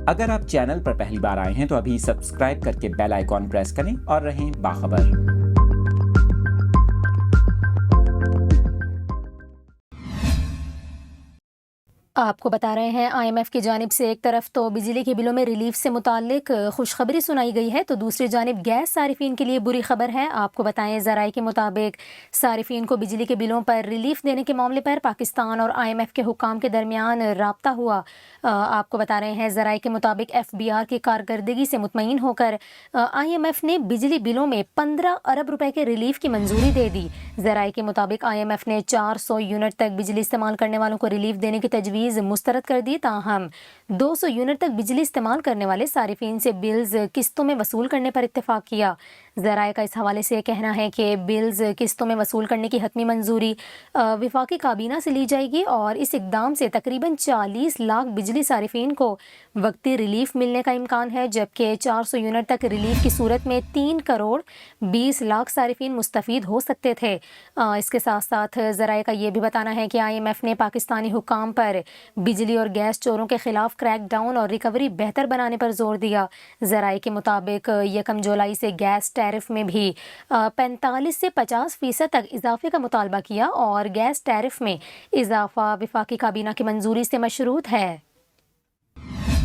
اگر آپ چینل پر پہلی بار آئے ہیں تو ابھی سبسکرائب کر کے بیل آئیکن پریس کریں اور رہیں باخبر۔ آپ کو بتا رہے ہیں آئی ایم ایف کی جانب سے ایک طرف تو بجلی کے بلوں میں ریلیف سے متعلق خوشخبری سنائی گئی ہے تو دوسری جانب گیس صارفین کے لیے بری خبر ہے۔ آپ کو بتائیں ذرائع کے مطابق صارفین کو بجلی کے بلوں پر ریلیف دینے کے معاملے پر پاکستان اور آئی ایم ایف کے حکام کے درمیان رابطہ ہوا۔ آپ کو بتا رہے ہیں ذرائع کے مطابق ایف بی آر کی کارکردگی سے مطمئن ہو کر آئی ایم ایف نے بجلی بلوں میں 15 ارب روپے کے ریلیف کی منظوری دے دی۔ ذرائع کے مطابق آئی ایم ایف نے 400 یونٹ تک بجلی استعمال کرنے والوں کو ریلیف دینے کی تجویز مسترد کر دی، تاہم 200 یونٹ تک بجلی استعمال کرنے والے صارفین سے بلز قسطوں میں وصول کرنے پر اتفاق کیا۔ ذرائع کا اس حوالے سے کہنا ہے کہ بلز قسطوں میں وصول کرنے کی حتمی منظوری وفاقی کابینہ سے لی جائے گی اور اس اقدام سے تقریباً 40 لاکھ بجلی صارفین کو وقتی ریلیف ملنے کا امکان ہے، جبکہ 400 یونٹ تک ریلیف کی صورت میں 3 کروڑ 20 لاکھ صارفین مستفید ہو سکتے تھے۔ اس کے ساتھ ساتھ ذرائع کا یہ بھی بتانا ہے کہ آئی ایم ایف نے پاکستانی حکام پر بجلی اور گیس چوروں کے خلاف کریک ڈاؤن اور ریکوری بہتر بنانے پر زور دیا۔ ذرائع کے مطابق 1 جولائی سے گیس ٹیرف میں بھی 45 سے 50% تک اضافے کا مطالبہ کیا اور گیس ٹیرف میں اضافہ وفاقی کابینہ کی منظوری سے مشروط ہے۔